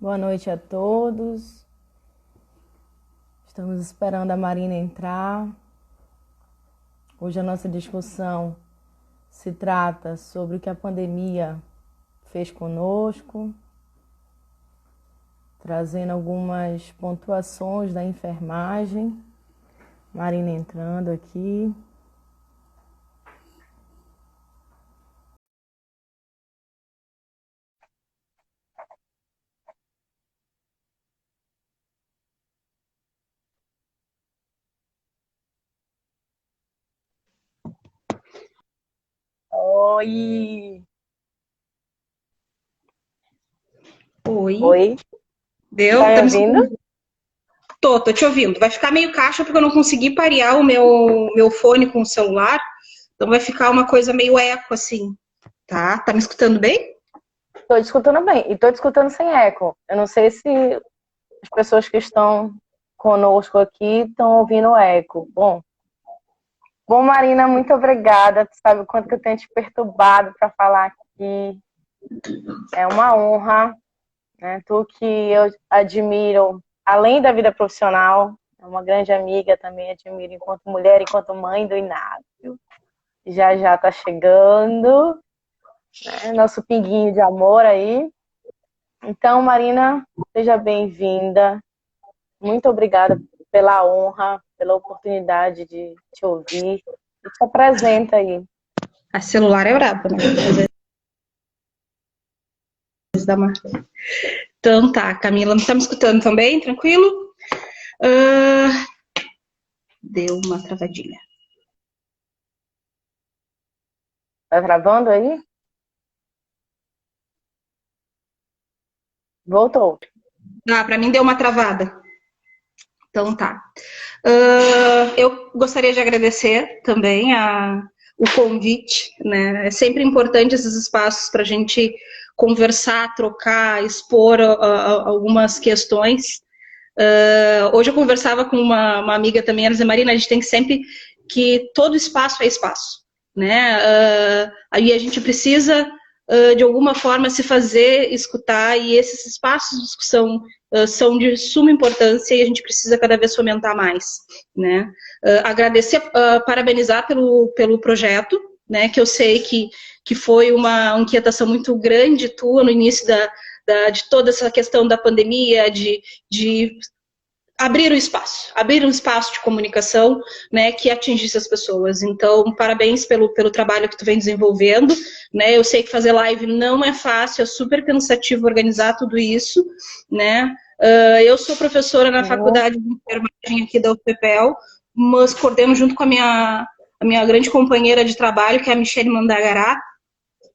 Boa noite a todos. Estamos esperando a Marina entrar. Hoje a nossa discussão se trata sobre o que a pandemia fez conosco, trazendo algumas pontuações da enfermagem. Marina entrando aqui. Oi! Oi. Oi, Deu? tá me Tá me ouvindo? escutando? Tô te ouvindo. Vai ficar meio caixa porque eu não consegui parear o meu fone com o celular. Então vai ficar uma coisa meio eco, assim. Tá? Tá me escutando bem? Tô te escutando bem e tô te escutando sem eco. Eu não sei se as pessoas que estão conosco aqui estão ouvindo o eco. Bom, Marina, muito obrigada. Tu sabe o quanto que eu tenho te perturbado para falar aqui. É uma honra, né? Tu que eu admiro, além da vida profissional, é uma grande amiga também, admiro enquanto mulher, enquanto mãe do Inácio. Já já tá chegando, né? Nosso pinguinho de amor aí. Então, Marina, seja bem-vinda. Muito obrigada pela honra, pela oportunidade de te ouvir. E se apresenta aí. A celular é braba, né? Às vezes dá uma... Então tá, Camila, tá me escutando também? Tranquilo? Ah, deu uma travadinha. Tá travando aí? Voltou. Ah, pra mim deu uma travada. Então tá. Eu gostaria de agradecer também o convite, né? É sempre importante esses espaços para a gente conversar, trocar, expor algumas questões. Hoje eu conversava com uma amiga também, ela dizia, Marina, a gente tem que sempre que todo espaço é espaço, né? Aí a gente precisa de alguma forma se fazer escutar e esses espaços de discussão são de suma importância e a gente precisa cada vez fomentar mais, né? Agradecer, parabenizar pelo projeto, né? Que eu sei que foi uma inquietação muito grande tua no início de toda essa questão da pandemia, de abrir um espaço de comunicação, né, que atingisse as pessoas. Então, parabéns pelo trabalho que tu vem desenvolvendo, né, eu sei que fazer live não é fácil, é super cansativo organizar tudo isso, né, eu sou professora na faculdade de enfermagem aqui da UFPEL, mas coordeno junto com a minha grande companheira de trabalho, que é a Michele Mandagará,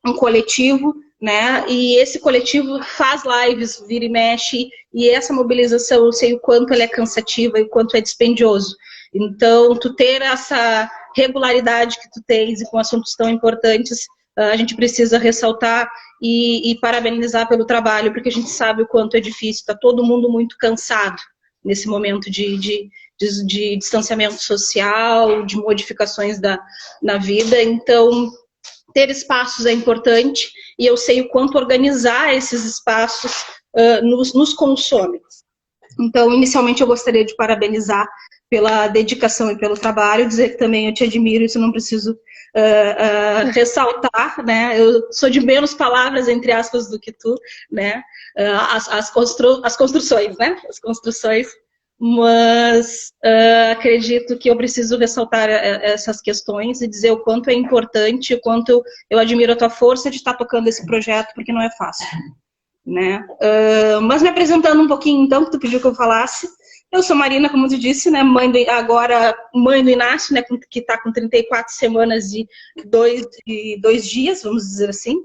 um coletivo, né? E esse coletivo faz lives, vira e mexe, e essa mobilização, eu sei o quanto ela é cansativa e o quanto é dispendioso. Então, tu ter essa regularidade que tu tens e com assuntos tão importantes, a gente precisa ressaltar e parabenizar pelo trabalho, porque a gente sabe o quanto é difícil, está todo mundo muito cansado nesse momento de distanciamento social, de modificações na vida. Então, ter espaços é importante e eu sei o quanto organizar esses espaços nos consome. Então, inicialmente, eu gostaria de parabenizar pela dedicação e pelo trabalho, dizer que também eu te admiro, isso não preciso ressaltar, né? Eu sou de menos palavras, entre aspas, do que tu, né? As construções, né? As construções, mas acredito que eu preciso ressaltar essas questões e dizer o quanto é importante, o quanto eu admiro a tua força de estar tocando esse projeto, porque não é fácil, né? Mas me apresentando um pouquinho, então, que tu pediu que eu falasse, eu sou Marina, como tu disse, né, agora mãe do Inácio, né, que está com 34 semanas e dois dias, vamos dizer assim,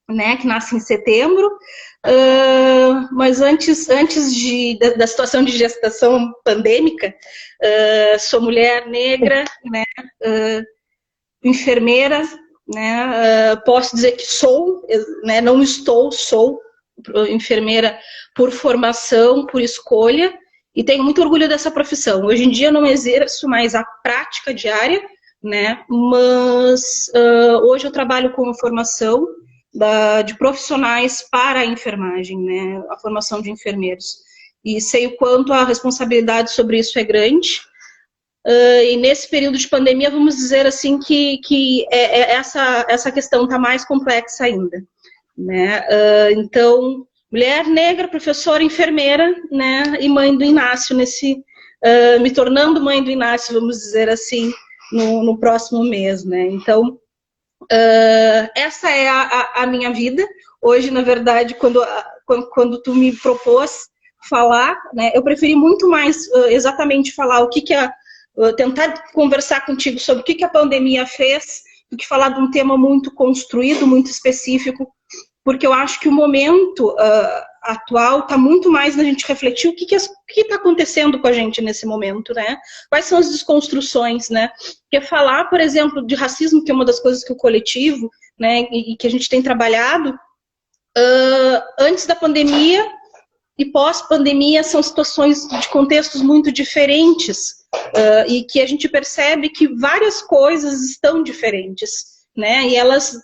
né, que nasce em setembro, mas antes da situação de gestação pandêmica, sou mulher negra, né, enfermeira, né, posso dizer que sou, né, não estou, sou enfermeira por formação, por escolha, e tenho muito orgulho dessa profissão. Hoje em dia não exerço mais a prática diária, né, mas hoje eu trabalho com formação, de profissionais para a enfermagem, né, a formação de enfermeiros. E sei o quanto a responsabilidade sobre isso é grande. E nesse período de pandemia, vamos dizer assim, que essa questão está mais complexa ainda. Né? Então, mulher negra, professora, enfermeira, né, e mãe do Inácio, me tornando mãe do Inácio, vamos dizer assim, no próximo mês. Né? Então, essa é a minha vida. Hoje, na verdade, quando tu me propôs falar, né, eu preferi muito mais exatamente falar tentar conversar contigo sobre o que a pandemia fez, do que falar de um tema muito construído, muito específico, porque eu acho que o momento atual está muito mais na gente refletir o que está acontecendo com a gente nesse momento, né? Quais são as desconstruções, né? Porque falar, por exemplo, de racismo, que é uma das coisas que o coletivo, né, e que a gente tem trabalhado, antes da pandemia e pós-pandemia são situações de contextos muito diferentes, e que a gente percebe que várias coisas estão diferentes, né? E elas,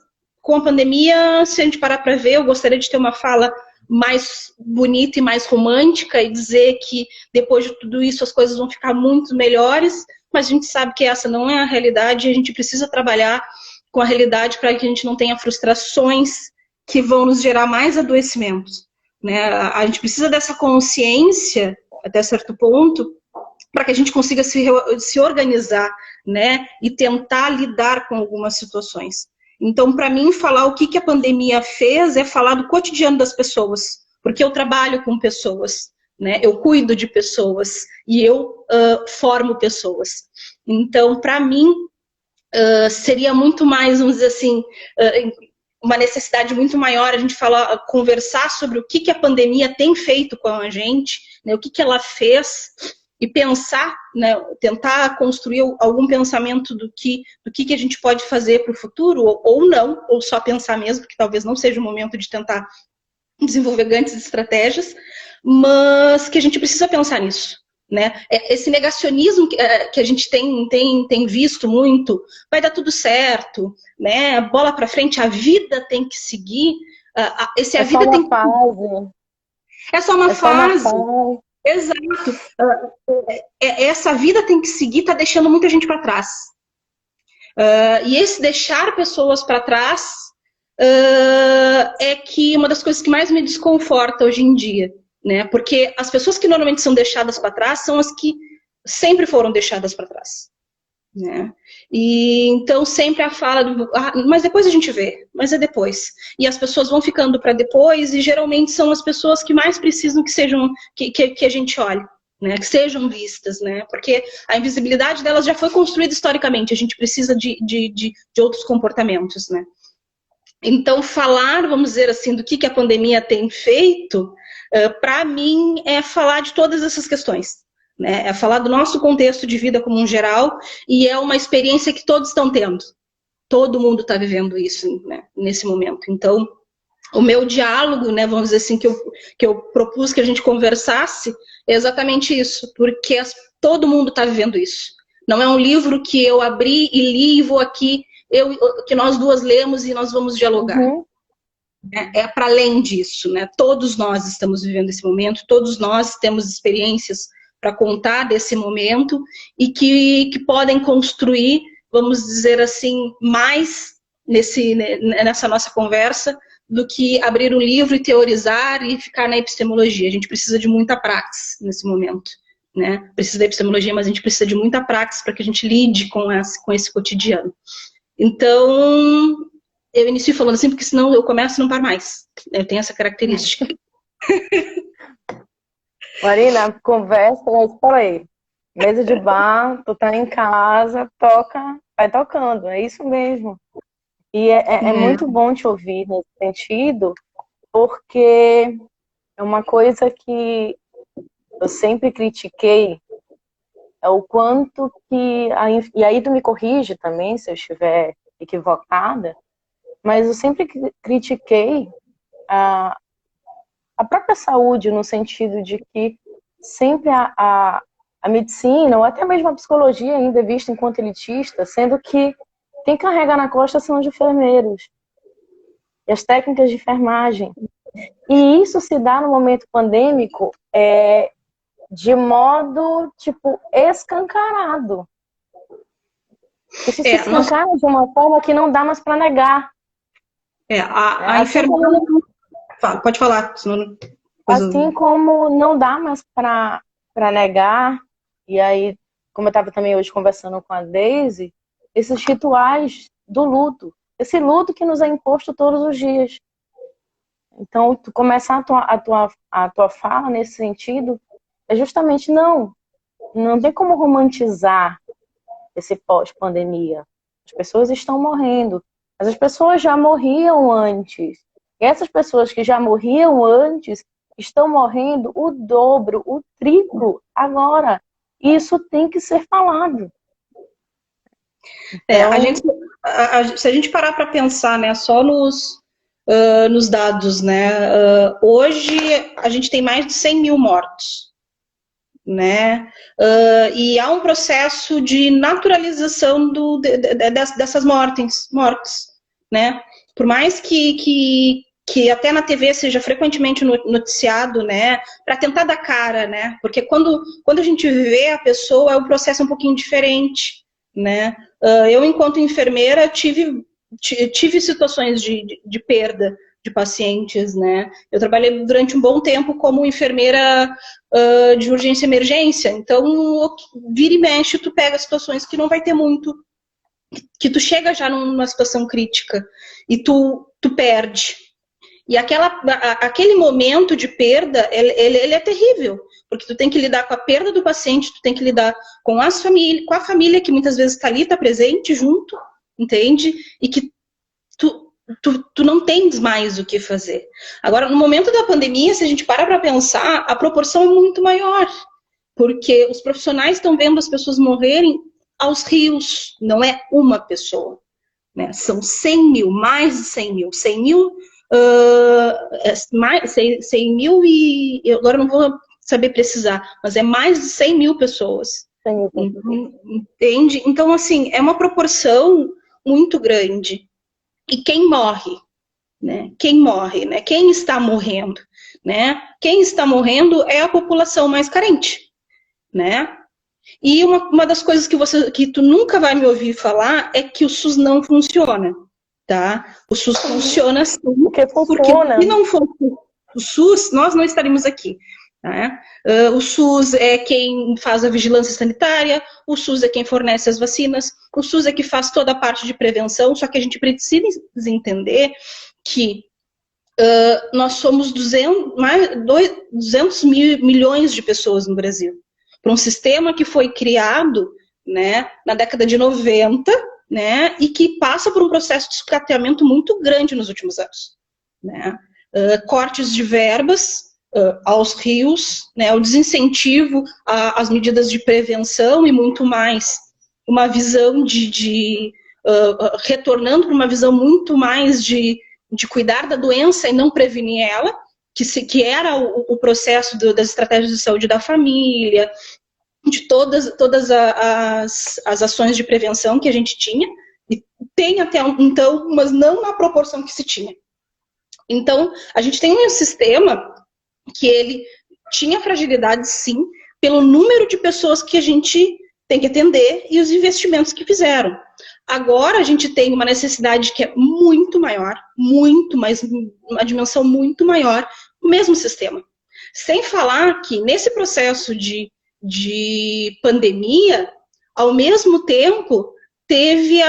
com a pandemia, se a gente parar para ver, eu gostaria de ter uma fala mais bonita e mais romântica e dizer que depois de tudo isso as coisas vão ficar muito melhores, mas a gente sabe que essa não é a realidade e a gente precisa trabalhar com a realidade para que a gente não tenha frustrações que vão nos gerar mais adoecimentos. Né? A gente precisa dessa consciência, até certo ponto, para que a gente consiga se organizar, né? E tentar lidar com algumas situações. Então, para mim, falar o que a pandemia fez é falar do cotidiano das pessoas, porque eu trabalho com pessoas, né? Eu cuido de pessoas e eu formo pessoas. Então, para mim, seria muito mais, vamos dizer assim, uma necessidade muito maior a gente conversar sobre o que a pandemia tem feito com a gente, né, o que ela fez, e pensar, né, tentar construir algum pensamento do que a gente pode fazer para o futuro, ou não, ou só pensar mesmo, que talvez não seja o momento de tentar desenvolver grandes estratégias, mas que a gente precisa pensar nisso. Né? Esse negacionismo que a gente tem visto muito, vai dar tudo certo, né? Bola para frente, a vida tem que seguir. É só uma fase. É só uma fase. Exato. Essa vida tem que seguir, está deixando muita gente para trás. E esse deixar pessoas para trás é que uma das coisas que mais me desconforta hoje em dia. Né? Porque as pessoas que normalmente são deixadas para trás são as que sempre foram deixadas para trás. Né? E então sempre a fala mas depois a gente vê, mas é depois. E as pessoas vão ficando para depois e geralmente são as pessoas que mais precisam que a gente olhe, né? Que sejam vistas, né? Porque a invisibilidade delas já foi construída historicamente, a gente precisa de outros comportamentos, né? Então falar, vamos dizer assim, do que a pandemia tem feito, para mim é falar de todas essas questões. Né? É falar do nosso contexto de vida como um geral, e é uma experiência que todos estão tendo. Todo mundo está vivendo isso, né, nesse momento. Então, o meu diálogo, né, vamos dizer assim, que eu propus que a gente conversasse, é exatamente isso, porque todo mundo está vivendo isso. Não é um livro que eu abri e li e vou aqui, que nós duas lemos e nós vamos dialogar. Uhum. É para além disso, né? Todos nós estamos vivendo esse momento, todos nós temos experiências para contar desse momento e que podem construir, vamos dizer assim, mais nessa nossa conversa do que abrir um livro e teorizar e ficar na epistemologia. A gente precisa de muita praxis nesse momento. Né? Precisa da epistemologia, mas a gente precisa de muita praxis para que a gente lide com esse cotidiano. Então, eu inicio falando assim, porque senão eu começo e não paro mais. Eu tenho essa característica. Marina, conversa, eu falei, mesa de bar, tu tá em casa, toca, vai tocando, é isso mesmo. E é muito bom te ouvir nesse sentido, porque é uma coisa que eu sempre critiquei, é o quanto que, e aí tu me corrige também, se eu estiver equivocada, mas eu sempre critiquei a própria saúde, no sentido de que sempre a medicina, ou até mesmo a psicologia ainda é vista enquanto elitista, sendo que quem carrega na costa são os enfermeiros. e as técnicas de enfermagem. E isso se dá no momento pandêmico de modo, tipo, escancarado. Isso se escancara de uma forma que não dá mais para negar. A enfermagem... Pode falar, senão... Assim como não dá mais para negar, e aí, como eu estava também hoje conversando com a Daisy, esses rituais do luto, esse luto que nos é imposto todos os dias. Então, tu começar a tua fala nesse sentido, é justamente não tem como romantizar esse pós-pandemia. As pessoas estão morrendo, mas as pessoas já morriam antes. E essas pessoas que já morriam antes estão morrendo o dobro, o triplo agora. E isso tem que ser falado. Então... se a gente parar para pensar, né, só nos dados, né, hoje a gente tem mais de 100 mil mortos, né, e há um processo de naturalização dessas mortes, né, por mais que até na TV seja frequentemente noticiado, né, para tentar dar cara, né, porque quando a gente vê a pessoa é um processo um pouquinho diferente, né. Eu, enquanto enfermeira, tive situações de perda de pacientes, né. Eu trabalhei durante um bom tempo como enfermeira de urgência e emergência, então vira e mexe, tu pega situações que não vai ter muito, que tu chega já numa situação crítica e tu perde. E aquele momento de perda, ele é terrível, porque tu tem que lidar com a perda do paciente, tu tem que lidar com a família que muitas vezes está ali, está presente junto, entende? E que tu não tens mais o que fazer. Agora, no momento da pandemia, se a gente para pensar, a proporção é muito maior, porque os profissionais estão vendo as pessoas morrerem aos rios, não é uma pessoa, né? São 100 mil, mais de 100 mil, 100 mil... 100 mil e eu agora não vou saber precisar, mas é mais de 100 mil pessoas. Entende? Então, assim, é uma proporção muito grande. E quem morre? Né? Quem morre? Né? Quem está morrendo? Né? Quem está morrendo é a população mais carente. Né? E uma das coisas que tu nunca vai me ouvir falar é que o SUS não funciona. Tá? O SUS funciona sim, porque se não fosse o SUS, nós não estaríamos aqui. Tá? O SUS é quem faz a vigilância sanitária, o SUS é quem fornece as vacinas, o SUS é que faz toda a parte de prevenção, só que a gente precisa entender que nós somos 200 milhões de pessoas no Brasil. Para um sistema que foi criado, né, na década de 90, né, e que passa por um processo de sucateamento muito grande nos últimos anos. Né? Cortes de verbas aos rios, né, o desincentivo às medidas de prevenção e muito mais. Uma visão retornando para uma visão muito mais de cuidar da doença e não prevenir ela, que era o processo das estratégias de saúde da família, de todas as ações de prevenção que a gente tinha, e tem até então, mas não na proporção que se tinha. Então, a gente tem um sistema que ele tinha fragilidade, sim, pelo número de pessoas que a gente tem que atender e os investimentos que fizeram. Agora a gente tem uma necessidade que é muito maior, uma dimensão muito maior, o mesmo sistema. Sem falar que nesse processo de pandemia, ao mesmo tempo, teve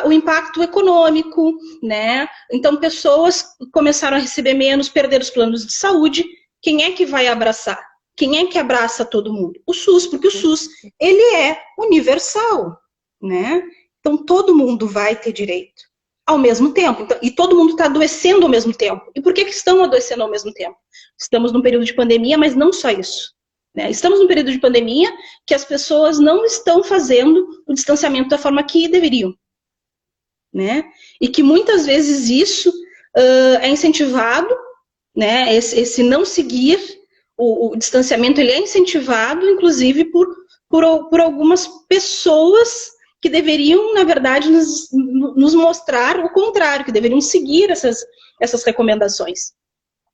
o impacto econômico, né? Então, pessoas começaram a receber menos, perderam os planos de saúde. Quem é que vai abraçar? Quem é que abraça todo mundo? O SUS, porque o SUS, ele é universal, né? Então, todo mundo vai ter direito ao mesmo tempo. Então, e todo mundo está adoecendo ao mesmo tempo. E por que estão adoecendo ao mesmo tempo? Estamos num período de pandemia, mas não só isso. Estamos num período de pandemia que as pessoas não estão fazendo o distanciamento da forma que deveriam. Né? E que muitas vezes isso é incentivado, né? Esse não seguir o distanciamento, ele é incentivado, inclusive, por algumas pessoas que deveriam, na verdade, nos mostrar o contrário, que deveriam seguir essas recomendações.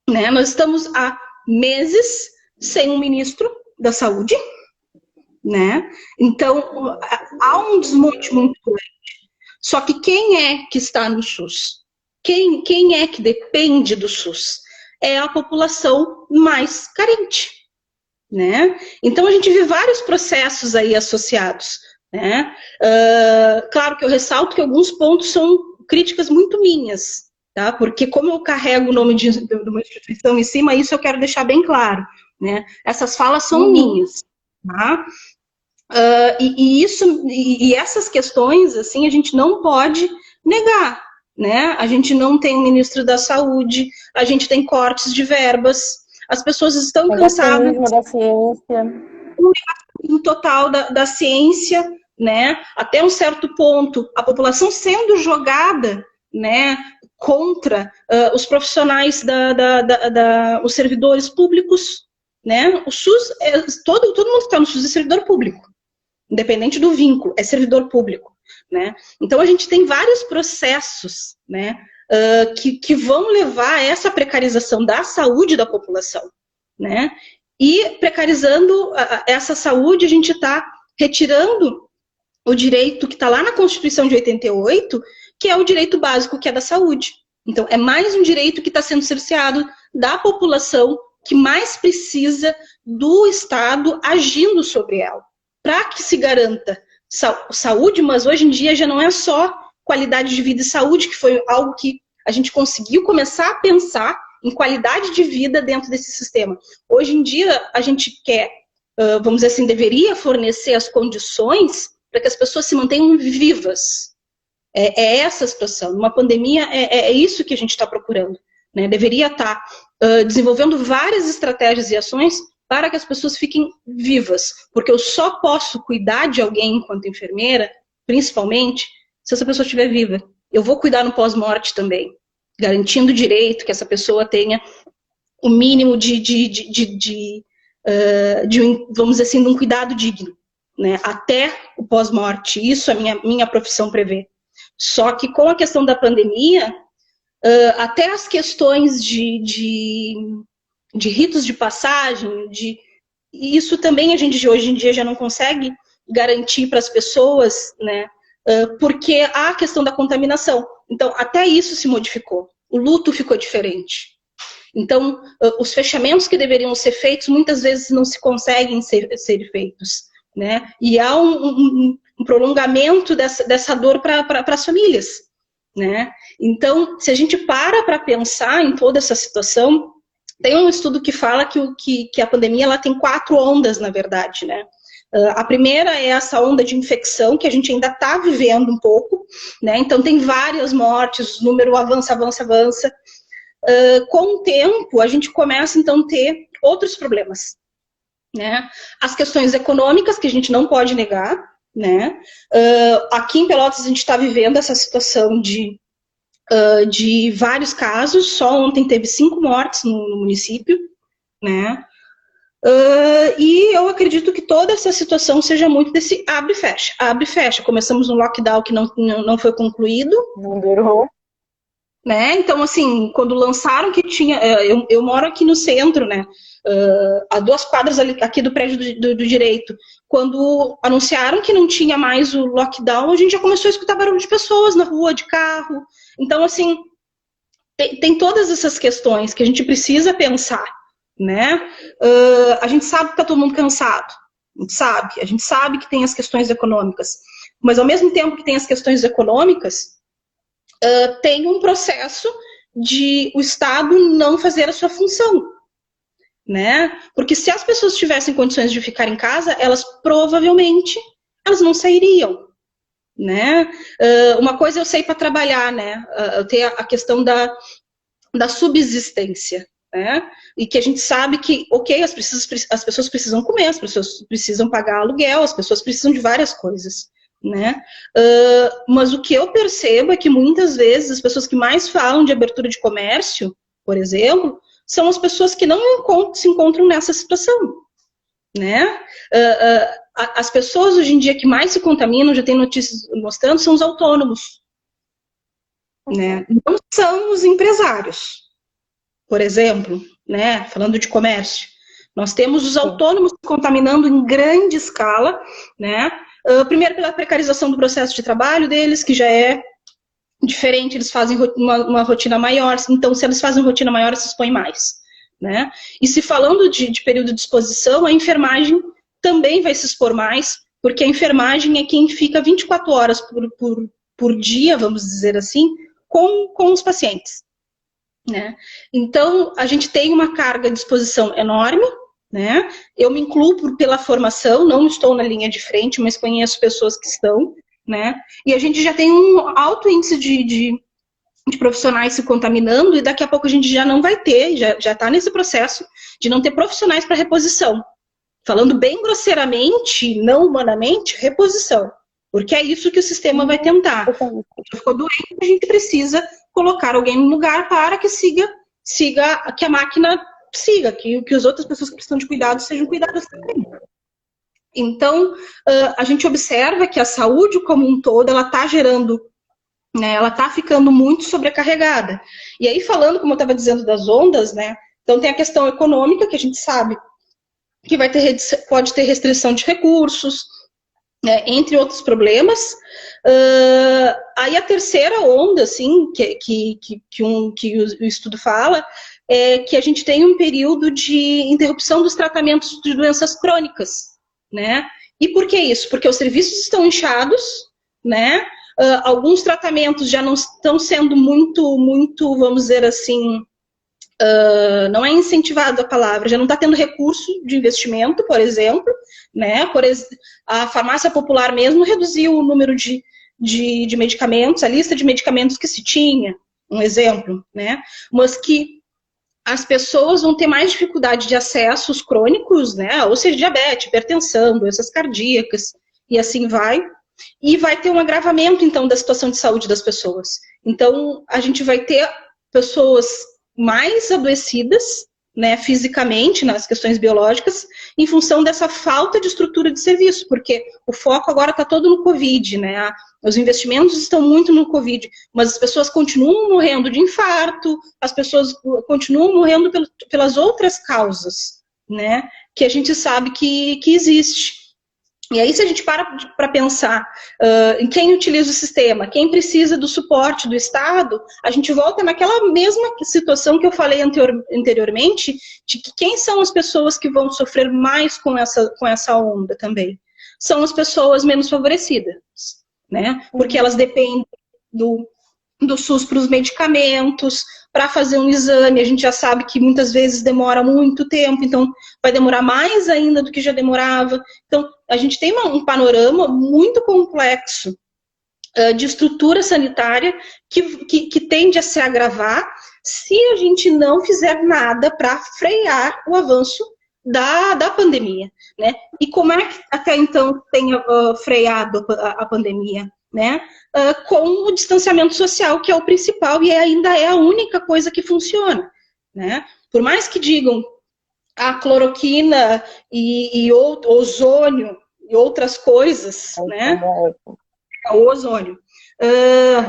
Né? Nós estamos há meses sem um ministro da Saúde, né? Então, há um desmonte muito grande. Só que quem é que está no SUS? Quem é que depende do SUS? É a população mais carente, né? Então, a gente vê vários processos aí associados, né? Claro que eu ressalto que alguns pontos são críticas muito minhas, tá? Porque como eu carrego o nome de uma instituição em cima, isso eu quero deixar bem claro, né? Essas falas são minhas, tá? E essas questões, assim, a gente não pode negar, né? A gente não tem ministro da Saúde, a gente tem cortes de verbas, as pessoas estão cansadas da ciência. no total da ciência, né? Até um certo ponto, a população sendo jogada, né, contra os profissionais os servidores públicos, né? O SUS, todo mundo que está no SUS é servidor público, independente do vínculo, é servidor público, né? Então a gente tem vários processos, né, que vão levar a essa precarização da saúde da população, né? E precarizando essa saúde, a gente está retirando o direito que está lá na Constituição de 88, que é o direito básico, que é da saúde. Então, é mais um direito que está sendo cerceado da população que mais precisa do Estado agindo sobre ela, para que se garanta saúde, mas hoje em dia já não é só qualidade de vida e saúde, que foi algo que a gente conseguiu começar a pensar em qualidade de vida dentro desse sistema. Hoje em dia, a gente quer, vamos dizer assim, deveria fornecer as condições para que as pessoas se mantenham vivas. É essa a situação. Numa pandemia, é isso que a gente está procurando, né? Deveria estar desenvolvendo várias estratégias e ações para que as pessoas fiquem vivas, porque eu só posso cuidar de alguém enquanto enfermeira, principalmente, se essa pessoa estiver viva. Eu vou cuidar no pós-morte também, garantindo o direito que essa pessoa tenha o mínimo vamos dizer assim, de um cuidado digno, né? Até o pós-morte. Isso a minha profissão prevê. Só que com a questão da pandemia, até as questões de ritos de passagem, isso também a gente hoje em dia já não consegue garantir para as pessoas, né? Porque há a questão da contaminação. Então, até isso se modificou. O luto ficou diferente. Então, os fechamentos que deveriam ser feitos, muitas vezes não se conseguem ser feitos, né? E há um prolongamento dessa dor para as famílias, né? Então, se a gente para pensar em toda essa situação, tem um estudo que fala que a pandemia ela tem 4 ondas, na verdade, né? A primeira é essa onda de infecção, que a gente ainda está vivendo um pouco, né? Então, tem várias mortes, o número avança. Com o tempo, a gente começa, então, a ter outros problemas, né? As questões econômicas, que a gente não pode negar, né? Aqui em Pelotas, a gente está vivendo essa situação de vários casos. Só ontem teve 5 mortes no município, né? E eu acredito que toda essa situação seja muito desse abre e fecha. Começamos um lockdown que não foi concluído. Não durou. Né? Então, assim, quando lançaram que tinha... Eu moro aqui no centro, né? A 2 quadras aqui do prédio do direito. Quando anunciaram que não tinha mais o lockdown, a gente já começou a escutar barulho de pessoas na rua, de carro. Então, assim, tem todas essas questões que a gente precisa pensar, né? A gente sabe que está todo mundo cansado. A gente sabe que tem as questões econômicas. Mas, ao mesmo tempo que tem as questões econômicas, tem um processo de o Estado não fazer a sua função, né? Porque se as pessoas tivessem condições de ficar em casa, elas provavelmente não sairiam, né? Uma coisa eu sei para trabalhar, né? Eu tenho a questão da subsistência, né? E que a gente sabe que, ok, as pessoas precisam comer, as pessoas precisam pagar aluguel, as pessoas precisam de várias coisas, né? Mas o que eu percebo é que muitas vezes as pessoas que mais falam de abertura de comércio, por exemplo, são as pessoas que não se encontram nessa situação, né? As pessoas hoje em dia que mais se contaminam, já tem notícias mostrando, são os autônomos, né? Não são os empresários, por exemplo, né? Falando de comércio. Nós temos os autônomos se contaminando em grande escala, né? Primeiro pela precarização do processo de trabalho deles, que já é diferente, eles fazem uma rotina maior, então se eles fazem uma rotina maior, se expõem mais, né? E se falando de período de exposição, a enfermagem também vai se expor mais, porque a enfermagem é quem fica 24 horas por dia, vamos dizer assim, com os pacientes, né? Então, a gente tem uma carga de exposição enorme, né? Eu me incluo pela formação, não estou na linha de frente, mas conheço pessoas que estão, né? E a gente já tem um alto índice de profissionais se contaminando e daqui a pouco a gente já não vai ter, já está nesse processo de não ter profissionais para reposição. Falando bem grosseiramente, não humanamente, reposição. Porque é isso que o sistema vai tentar. Se ficou doente, a gente precisa colocar alguém no lugar para que que a máquina siga, que as outras pessoas que precisam de cuidado sejam cuidadas também. Então, a gente observa que a saúde como um todo, ela está gerando, né, ela está ficando muito sobrecarregada. E aí, falando, como eu estava dizendo, das ondas, né, então tem a questão econômica, que a gente sabe que pode ter restrição de recursos, né, entre outros problemas. Aí a terceira onda, assim, que o estudo fala, é que a gente tem um período de interrupção dos tratamentos de doenças crônicas, né? E por que isso? Porque os serviços estão inchados, né? Alguns tratamentos já não estão sendo muito, vamos dizer assim, não é incentivado a palavra, já não está tendo recurso de investimento, por exemplo, né? A farmácia popular mesmo reduziu o número de medicamentos, a lista de medicamentos que se tinha, um exemplo, né? Mas que as pessoas vão ter mais dificuldade de acesso aos crônicos, né? Ou seja, diabetes, hipertensão, doenças cardíacas, e assim vai. E vai ter um agravamento, então, da situação de saúde das pessoas. Então, a gente vai ter pessoas mais adoecidas, né, fisicamente, nas questões biológicas, em função dessa falta de estrutura de serviço, porque o foco agora está todo no Covid, né? Os investimentos estão muito no Covid, mas as pessoas continuam morrendo de infarto, as pessoas continuam morrendo pelas outras causas, né? Que a gente sabe que existe. E aí, se a gente para pensar em quem utiliza o sistema, quem precisa do suporte do Estado, a gente volta naquela mesma situação que eu falei anteriormente, de que quem são as pessoas que vão sofrer mais com essa onda também? São as pessoas menos favorecidas, né? Porque elas dependem do SUS para os medicamentos, para fazer um exame, a gente já sabe que muitas vezes demora muito tempo, então vai demorar mais ainda do que já demorava. Então, a gente tem um panorama muito complexo de estrutura sanitária que tende a se agravar se a gente não fizer nada para frear o avanço da pandemia, né? E como é que até então tem freado a pandemia? Né? Com o distanciamento social, que é o principal e ainda é a única coisa que funciona, né? Por mais que digam a cloroquina e ozônio e outras coisas, né? O ozônio.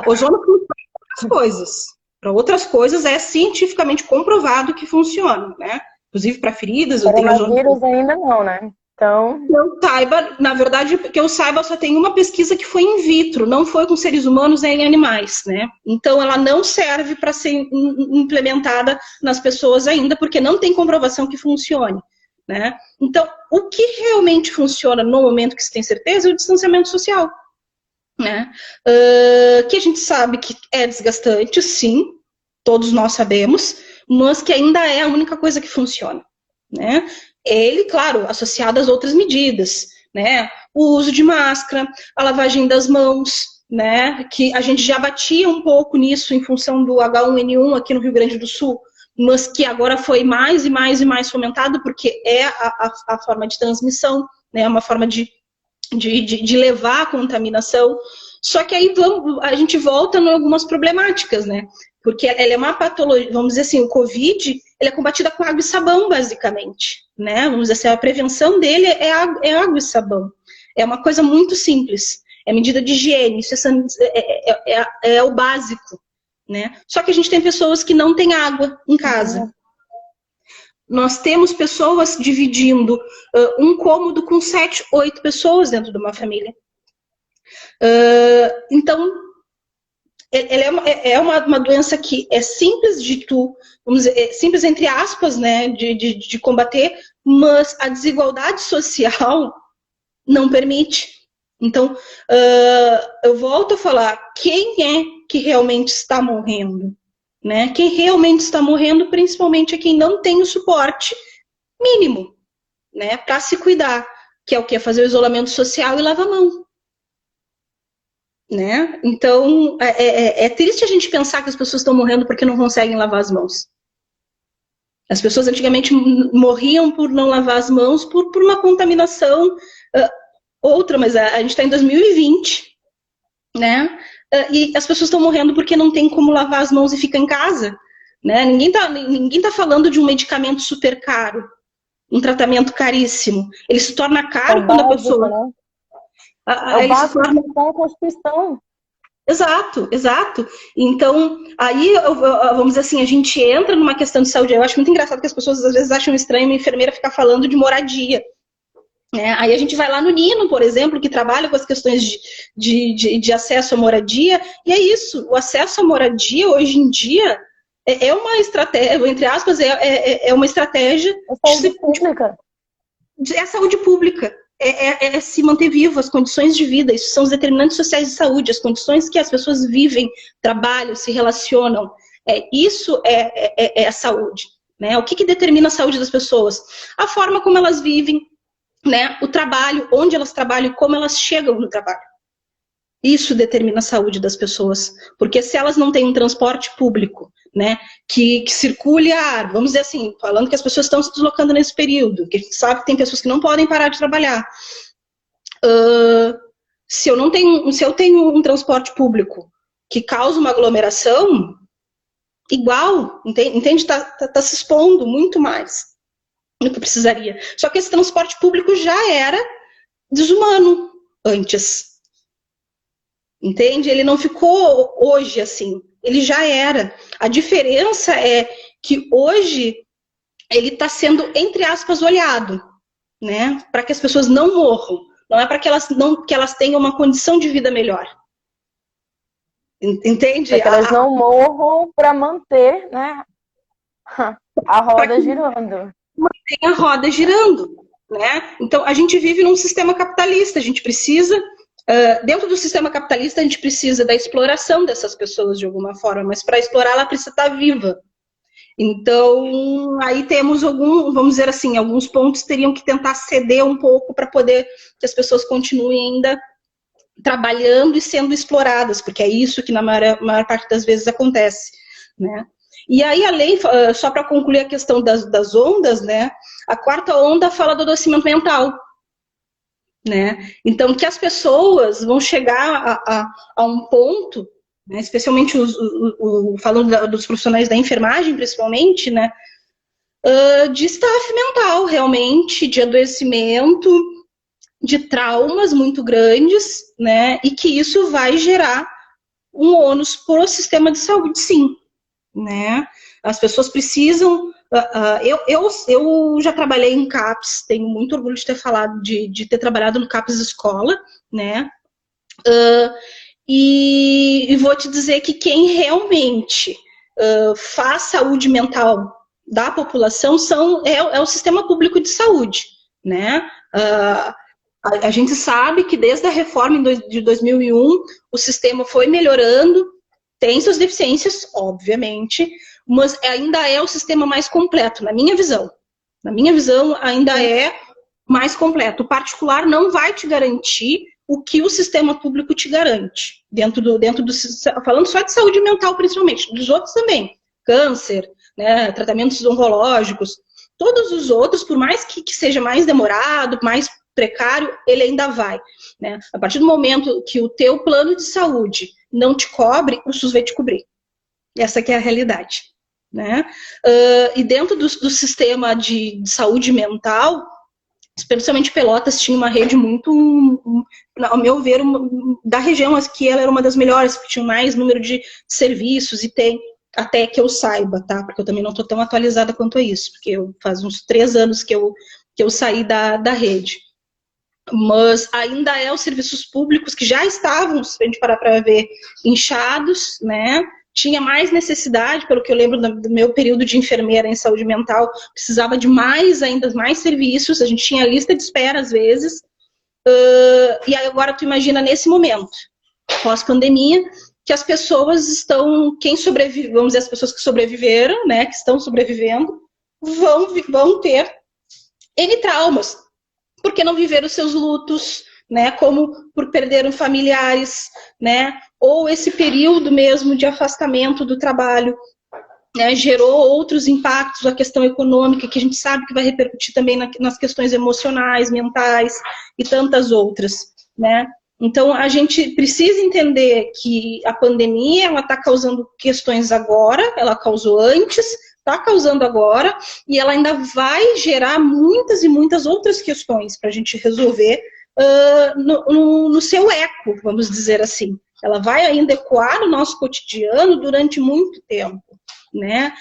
Ozônio para outras coisas. Para outras coisas é cientificamente comprovado que funciona, né? Inclusive para feridas. Coronavírus ainda não, né? Então... Eu saiba, na verdade, que eu saiba, só tem uma pesquisa que foi in vitro, não foi com seres humanos nem em animais, né? Então, ela não serve para ser implementada nas pessoas ainda, porque não tem comprovação que funcione, né? Então, o que realmente funciona no momento que se tem certeza é o distanciamento social, né? Que a gente sabe que é desgastante, sim, todos nós sabemos, mas que ainda é a única coisa que funciona, né? Ele, claro, associado às outras medidas, né? O uso de máscara, a lavagem das mãos, né? Que a gente já batia um pouco nisso em função do H1N1 aqui no Rio Grande do Sul, mas que agora foi mais e mais fomentado, porque é a forma de transmissão, né? Uma forma de levar a contaminação. Só que aí a gente volta em algumas problemáticas, né? Porque ela é uma patologia, vamos dizer assim, o Covid, ele é combatida com água e sabão, basicamente. né? Vamos dizer assim, a prevenção dele é água e sabão. É uma coisa muito simples. É medida de higiene, isso é o básico, né? Só que a gente tem pessoas que não têm água em casa. Nós temos pessoas dividindo um cômodo com 7, 8 pessoas dentro de uma família. Então, uma doença que é simples de vamos dizer, simples entre aspas, né, de combater, mas a desigualdade social não permite. Então, eu volto a falar, quem é que realmente está morrendo? Né? Quem realmente está morrendo, principalmente, é quem não tem o suporte mínimo, né, para se cuidar, que é o que? Fazer o isolamento social e lavar a mão. Né? Então, é triste a gente pensar que as pessoas estão morrendo porque não conseguem lavar as mãos. As pessoas antigamente morriam por não lavar as mãos por uma contaminação outra, mas a gente está em 2020, né? E as pessoas estão morrendo porque não tem como lavar as mãos e fica em casa. Né? Ninguém tá falando de um medicamento super caro, um tratamento caríssimo. Ele se torna caro quando a pessoa... Né? É o básico da Constituição. Exato, exato. Então, aí, vamos dizer assim, a gente entra numa questão de saúde. Eu acho muito engraçado que as pessoas às vezes acham estranho uma enfermeira ficar falando de moradia. Né? Aí a gente vai lá no Nino, por exemplo, que trabalha com as questões de acesso à moradia, e é isso, o acesso à moradia, hoje em dia, é uma estratégia, entre aspas, é uma estratégia... É saúde pública. É saúde pública. É se manter vivo, as condições de vida, isso são os determinantes sociais de saúde, as condições que as pessoas vivem, trabalham, se relacionam. Isso é a saúde. Né? O que determina a saúde das pessoas? A forma como elas vivem, né? O trabalho, onde elas trabalham e como elas chegam no trabalho. Isso determina a saúde das pessoas. Porque se elas não têm um transporte público, né, que circule a ar, vamos dizer assim, falando que as pessoas estão se deslocando nesse período, que a gente sabe que tem pessoas que não podem parar de trabalhar. Se eu tenho um transporte público que causa uma aglomeração, igual, entende? Tá se expondo muito mais do que precisaria. Só que esse transporte público já era desumano antes. Entende? Ele não ficou hoje assim. Ele já era. A diferença é que hoje ele está sendo, entre aspas, olhado, né? Para que as pessoas não morram. Não é para que elas tenham uma condição de vida melhor. Entende? Para que elas não morram para manter, né, a roda girando. Mantém a roda girando, né? Então, a gente vive num sistema capitalista. A gente precisa... dentro do sistema capitalista, a gente precisa da exploração dessas pessoas de alguma forma, mas para explorar ela precisa estar viva. Então, aí temos vamos dizer assim, alguns pontos teriam que tentar ceder um pouco para poder que as pessoas continuem ainda trabalhando e sendo exploradas, porque é isso que na maior parte das vezes acontece, né? E aí a lei, só para concluir a questão das ondas, né? A quarta onda fala do adoecimento mental. Né? Então, que as pessoas vão chegar a um ponto, né, especialmente falando dos profissionais da enfermagem, principalmente, né, de staff mental, realmente, de adoecimento, de traumas muito grandes, né, e que isso vai gerar um ônus para o sistema de saúde, sim. Né? As pessoas precisam... eu já trabalhei em CAPS, tenho muito orgulho de ter falado, de ter trabalhado no CAPS Escola, né? E vou te dizer que quem realmente faz saúde mental da população é o sistema público de saúde, né? A gente sabe que desde a reforma de 2001 o sistema foi melhorando, tem suas deficiências, obviamente, mas ainda é o sistema mais completo, na minha visão. Na minha visão, ainda é mais completo. O particular não vai te garantir o que o sistema público te garante. Falando só de saúde mental, principalmente, dos outros também. Câncer, né, tratamentos oncológicos, todos os outros, por mais que seja mais demorado, mais precário, ele ainda vai. Né? A partir do momento que o teu plano de saúde não te cobre, o SUS vai te cobrir. Essa que é a realidade. né? E dentro do sistema de saúde mental, especialmente Pelotas tinha uma rede muito, ao meu ver, da região aqui ela era uma das melhores, que tinha mais número de serviços e tem, até que eu saiba, tá? Porque eu também não estou tão atualizada quanto a isso, porque faz uns 3 anos que eu saí da rede. Mas ainda é os serviços públicos que já estavam, se a gente parar para ver, inchados, né? Tinha mais necessidade, pelo que eu lembro do meu período de enfermeira em saúde mental, precisava de ainda mais serviços, a gente tinha lista de espera às vezes, e aí agora tu imagina nesse momento, pós-pandemia, que as pessoas estão, vamos dizer, as pessoas que sobreviveram, né, que estão sobrevivendo, vão ter N traumas, porque não viveram os seus lutos, né, como por perderam familiares, né, ou esse período mesmo de afastamento do trabalho, né, gerou outros impactos, a questão econômica, que a gente sabe que vai repercutir também nas questões emocionais, mentais e tantas outras, né. Então, a gente precisa entender que a pandemia, ela está causando questões agora, ela causou antes, está causando agora, e ela ainda vai gerar muitas e muitas outras questões para a gente resolver no seu eco, vamos dizer assim. Ela vai ainda ecoar no nosso cotidiano durante muito tempo, né?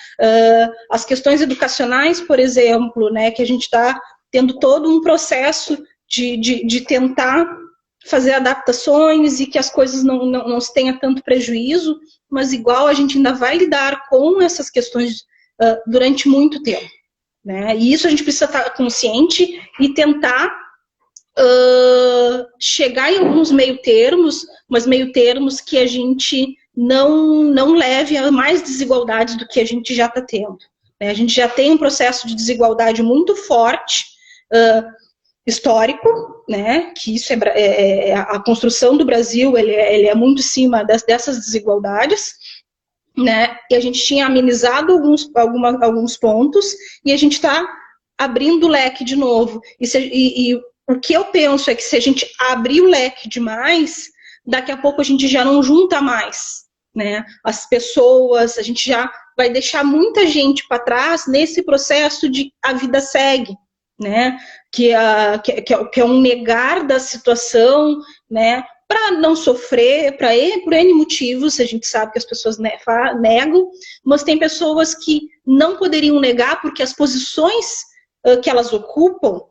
As questões educacionais, por exemplo, né, que a gente está tendo todo um processo de tentar fazer adaptações e que as coisas não se tenha tanto prejuízo, mas igual a gente ainda vai lidar com essas questões durante muito tempo, né? E isso a gente precisa estar consciente e tentar chegar em alguns meio termos, mas meio termos que a gente não leve a mais desigualdades do que a gente já está tendo, né? A gente já tem um processo de desigualdade muito forte, histórico, né, que isso a construção do Brasil, ele é muito em cima dessas desigualdades, né, e a gente tinha amenizado alguns pontos, e a gente está abrindo o leque de novo, e o que eu penso é que se a gente abrir o leque demais, daqui a pouco a gente já não junta mais, né, as pessoas, a gente já vai deixar muita gente para trás nesse processo de a vida segue, né, que é um negar da situação, né, para não sofrer, por N motivos, a gente sabe que as pessoas negam, mas tem pessoas que não poderiam negar porque as posições que elas ocupam,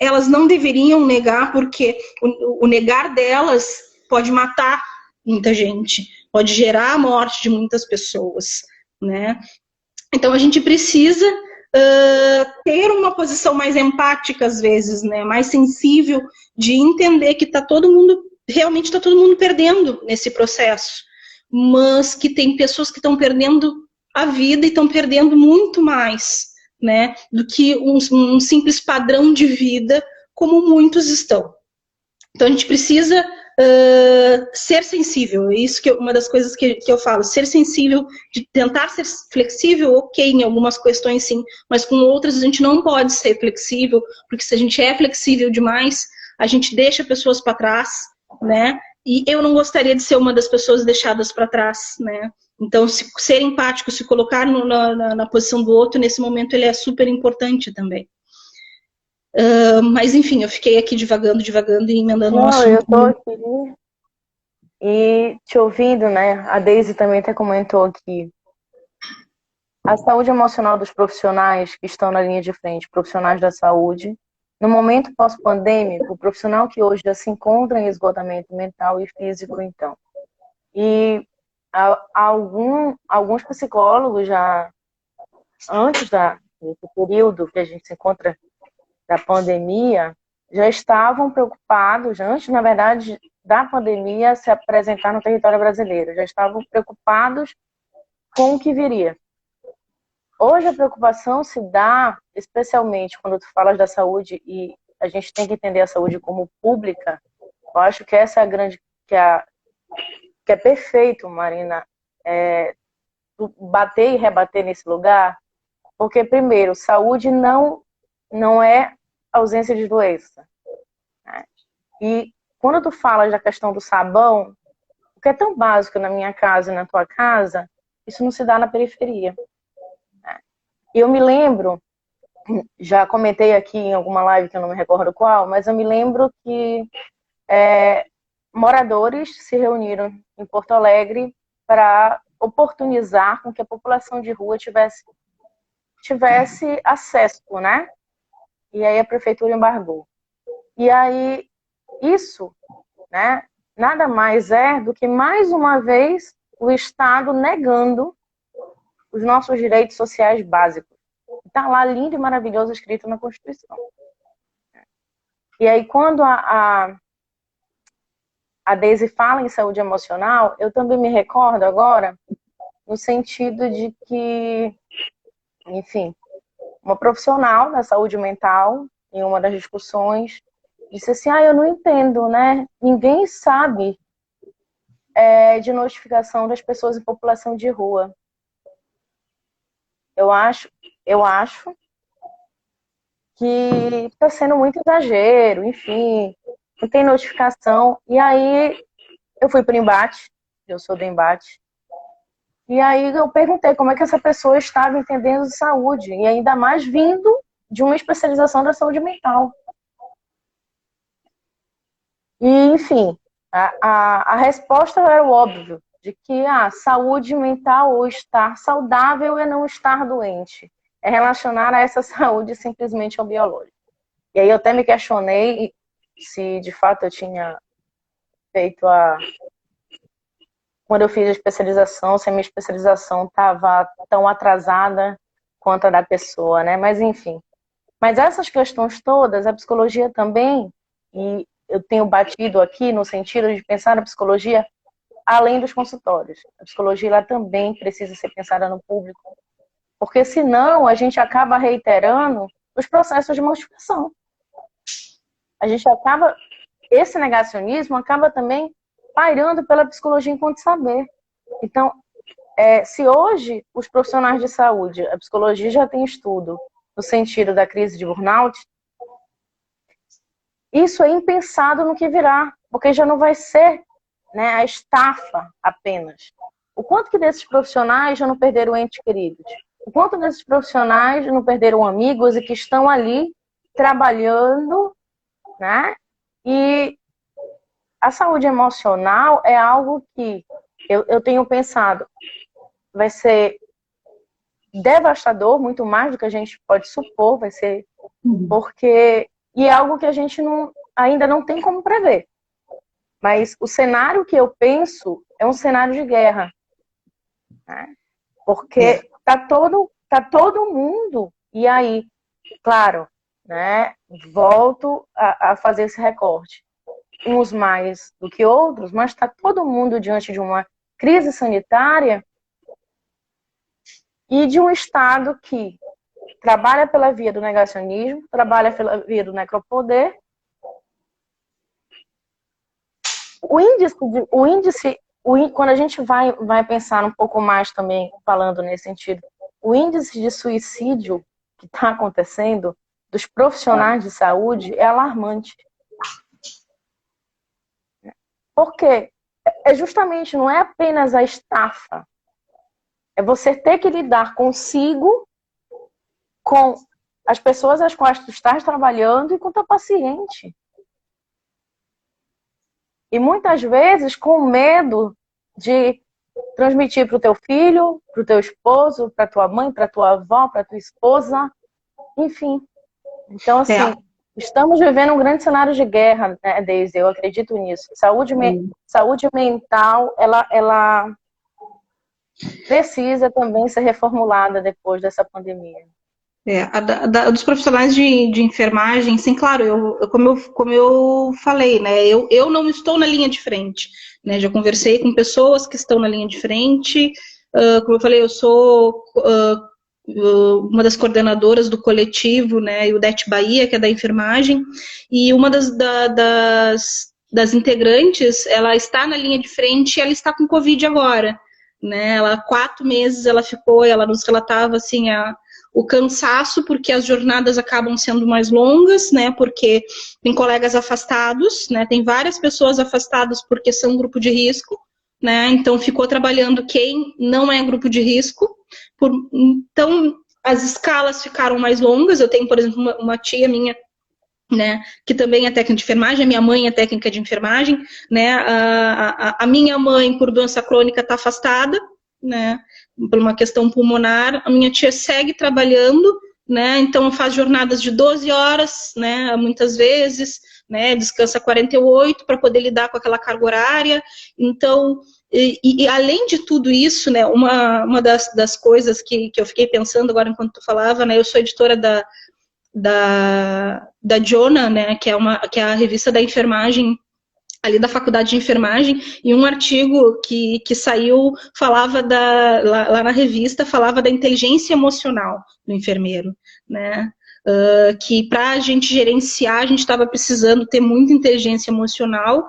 elas não deveriam negar porque o negar delas pode matar muita gente, pode gerar a morte de muitas pessoas, né? Então a gente precisa ter uma posição mais empática às vezes, né? Mais sensível, de entender que realmente está todo mundo perdendo nesse processo, mas que tem pessoas que estão perdendo a vida e estão perdendo muito mais, né? Do que um simples padrão de vida, como muitos estão. Então a gente precisa ser sensível, é isso que uma das coisas que eu falo, ser sensível, de tentar ser flexível, ok, em algumas questões sim, mas com outras a gente não pode ser flexível, porque se a gente é flexível demais, a gente deixa pessoas para trás, né, e eu não gostaria de ser uma das pessoas deixadas para trás, né, então ser empático, se colocar na posição do outro, nesse momento ele é super importante também. Mas enfim, eu fiquei aqui divagando e emendando um assunto. Eu tô aqui e te ouvindo, né? A Deise também até comentou aqui. A saúde emocional dos profissionais que estão na linha de frente, profissionais da saúde, no momento pós-pandêmico, o profissional que hoje já se encontra em esgotamento mental e físico, então. E alguns psicólogos já, antes desse período que a gente se encontra da pandemia, já estavam preocupados, antes, na verdade, da pandemia se apresentar no território brasileiro, já estavam preocupados com o que viria. Hoje a preocupação se dá, especialmente quando tu falas da saúde, e a gente tem que entender a saúde como pública. Eu acho que essa é a grande, que é perfeito, Marina, tu bater e rebater nesse lugar, porque, primeiro, saúde não é ausência de doença, né? E quando tu falas da questão do sabão, o que é tão básico na minha casa e na tua casa, isso não se dá na periferia. E eu me lembro, já comentei aqui em alguma live que eu não me recordo qual, mas eu me lembro que moradores se reuniram em Porto Alegre para oportunizar com que a população de rua tivesse acesso, né? E aí a prefeitura embargou. E aí isso, né, nada mais é do que, mais uma vez, o Estado negando os nossos direitos sociais básicos. Está lá lindo e maravilhoso escrito na Constituição. E aí quando a Deise fala em saúde emocional, eu também me recordo agora no sentido de que, enfim, uma profissional da saúde mental, em uma das discussões, disse assim, eu não entendo, né? Ninguém sabe de notificação das pessoas em população de rua. Eu acho que está sendo muito exagero, enfim, não tem notificação. E aí eu fui para o embate, eu sou do embate, e aí eu perguntei como é que essa pessoa estava entendendo de saúde, e ainda mais vindo de uma especialização da saúde mental. E, enfim, a resposta era o óbvio, de que a saúde mental ou estar saudável é não estar doente. É relacionar a essa saúde simplesmente ao biológico. E aí eu até me questionei se de fato eu tinha feito quando eu fiz a especialização, se a minha especialização estava tão atrasada quanto a da pessoa, né? Mas enfim. Mas essas questões todas, a psicologia também, e eu tenho batido aqui no sentido de pensar a psicologia além dos consultórios. A psicologia ela também precisa ser pensada no público, porque senão a gente acaba reiterando os processos de modificação. Esse negacionismo acaba também pairando pela psicologia enquanto saber. Então, se hoje os profissionais de saúde, a psicologia já tem estudo no sentido da crise de burnout, isso é impensado no que virá, porque já não vai ser, né, a estafa apenas. O quanto que desses profissionais já não perderam entes queridos? O quanto desses profissionais não perderam amigos e que estão ali trabalhando, né? E a saúde emocional é algo que eu tenho pensado vai ser devastador, muito mais do que a gente pode supor, vai ser porque... E é algo que a gente ainda não tem como prever. Mas o cenário que eu penso é um cenário de guerra. Né? Porque tá todo mundo... E aí, claro, né, volto a fazer esse recorte. Uns mais do que outros, mas está todo mundo diante de uma crise sanitária e de um Estado que trabalha pela via do negacionismo, trabalha pela via do necropoder. Quando a gente vai pensar um pouco mais também, falando nesse sentido, o índice de suicídio que está acontecendo dos profissionais de saúde é alarmante. Porque justamente não é apenas a estafa, é você ter que lidar consigo, com as pessoas às quais tu estás trabalhando e com o teu paciente. E muitas vezes com medo de transmitir para o teu filho, para o teu esposo, para tua mãe, para tua avó, para tua esposa, enfim. Então, assim, estamos vivendo um grande cenário de guerra, né, Deise? Eu acredito nisso. Saúde mental, ela precisa também ser reformulada depois dessa pandemia. Dos profissionais de enfermagem, sim, claro, como eu falei, né, eu não estou na linha de frente, né, já conversei com pessoas que estão na linha de frente, como eu falei, eu sou uma das coordenadoras do coletivo, né, o Det Bahia, que é da enfermagem, e uma das integrantes, ela está na linha de frente e ela está com Covid agora, né, 4 meses ela ficou, ela nos relatava, assim, o cansaço, porque as jornadas acabam sendo mais longas, né, porque tem colegas afastados, né, tem várias pessoas afastadas porque são grupo de risco, né? Então ficou trabalhando quem não é grupo de risco. Então as escalas ficaram mais longas. Eu tenho, por exemplo, uma tia minha, né, que também é técnica de enfermagem, a minha mãe é técnica de enfermagem, né, a minha mãe, por doença crônica, está afastada, né, por uma questão pulmonar, a minha tia segue trabalhando, né, então faz jornadas de 12 horas, né, muitas vezes, né, descansa 48 para poder lidar com aquela carga horária. Então, e além de tudo isso, né, uma das coisas que eu fiquei pensando agora enquanto tu falava, né, eu sou editora da Jonah, né, que é a revista da enfermagem, ali da faculdade de enfermagem, e um artigo que saiu, falava lá na revista, falava da inteligência emocional do enfermeiro, né, que para a gente gerenciar, a gente estava precisando ter muita inteligência emocional,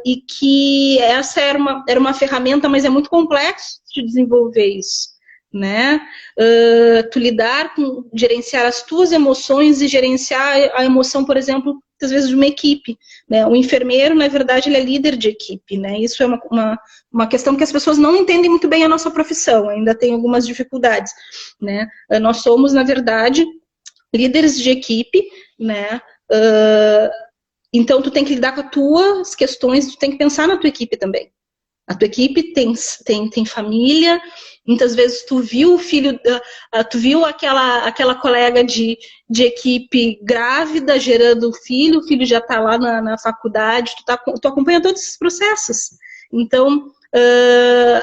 e que essa era uma ferramenta, mas é muito complexo de desenvolver isso, né? Tu lidar com gerenciar as tuas emoções e gerenciar a emoção, por exemplo, muitas vezes de uma equipe, né? O enfermeiro, na verdade, ele é líder de equipe, né? Isso é uma questão que as pessoas não entendem muito bem a nossa profissão, ainda tem algumas dificuldades, né? Nós somos, na verdade, líderes de equipe, né? Então tu tem que lidar com as tuas questões, tu tem que pensar na tua equipe também. A tua equipe tem família, muitas vezes tu viu o filho, tu viu aquela colega de equipe grávida gerando o filho já está lá na faculdade, tu acompanha todos esses processos. Então,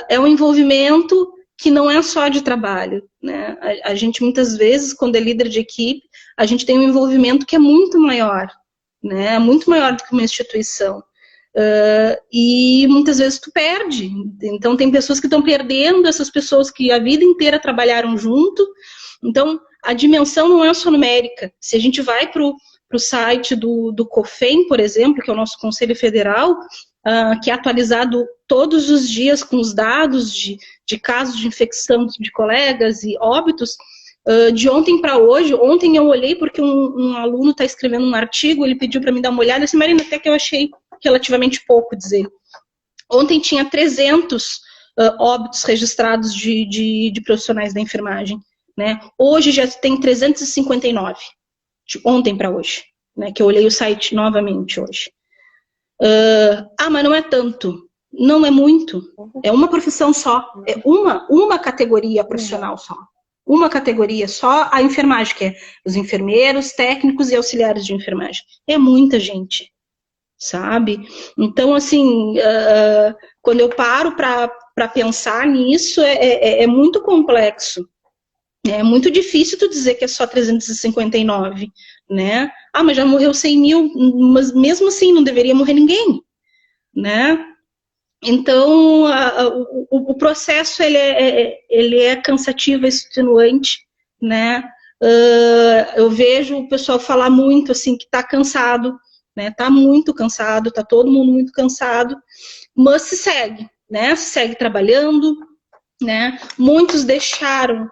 é um envolvimento que não é só de trabalho, né? A gente muitas vezes, quando é líder de equipe, a gente tem um envolvimento que é muito maior, né? Muito maior do que uma instituição. E muitas vezes tu perde. Então tem pessoas que estão perdendo, essas pessoas que a vida inteira trabalharam junto. Então a dimensão não é só numérica. Se a gente vai para o site do COFEM, por exemplo, que é o nosso Conselho Federal, que é atualizado todos os dias com os dados de casos de infecção de colegas e óbitos, de ontem para hoje. Ontem eu olhei porque um aluno está escrevendo um artigo, ele pediu para me dar uma olhada, assim, Marina, até que eu achei relativamente pouco, dizer. Ontem tinha 300 óbitos registrados de profissionais da enfermagem, né? Hoje já tem 359, de ontem para hoje, né? Que eu olhei o site novamente hoje. Mas não é tanto. Não é muito. É uma profissão só. É uma categoria profissional só. Uma categoria só, a enfermagem, que é os enfermeiros, técnicos e auxiliares de enfermagem. É muita gente, sabe? Então, assim, quando eu paro para pensar nisso, é muito complexo. É muito difícil tu dizer que é só 359, né? Mas já morreu 100 mil, mas mesmo assim não deveria morrer ninguém, né? Então, o processo ele é cansativo, extenuante, né? Eu vejo o pessoal falar muito assim que está cansado, né? Tá muito cansado, tá todo mundo muito cansado, mas se segue, né? Se segue trabalhando, né? Muitos deixaram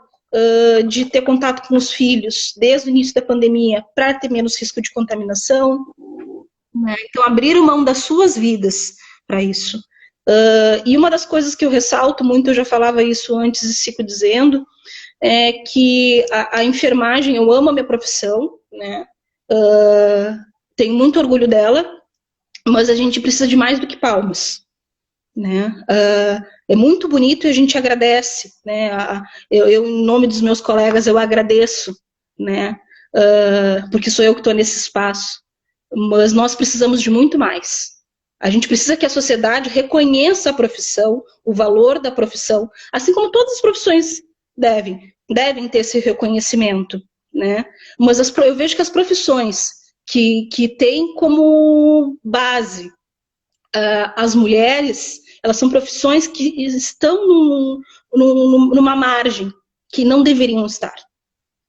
de ter contato com os filhos desde o início da pandemia para ter menos risco de contaminação, né? Então abriram mão das suas vidas para isso. E uma das coisas que eu ressalto muito, eu já falava isso antes e sigo dizendo, é que a enfermagem, eu amo a minha profissão, né? Tenho muito orgulho dela, mas a gente precisa de mais do que palmas, né? É muito bonito e a gente agradece, né? Eu, em nome dos meus colegas, eu agradeço, né? Porque sou eu que estou nesse espaço, mas nós precisamos de muito mais. A gente precisa que a sociedade reconheça a profissão, o valor da profissão, assim como todas as profissões devem ter esse reconhecimento, né? Mas eu vejo que as profissões que têm como base as mulheres, elas são profissões que estão numa margem que não deveriam estar,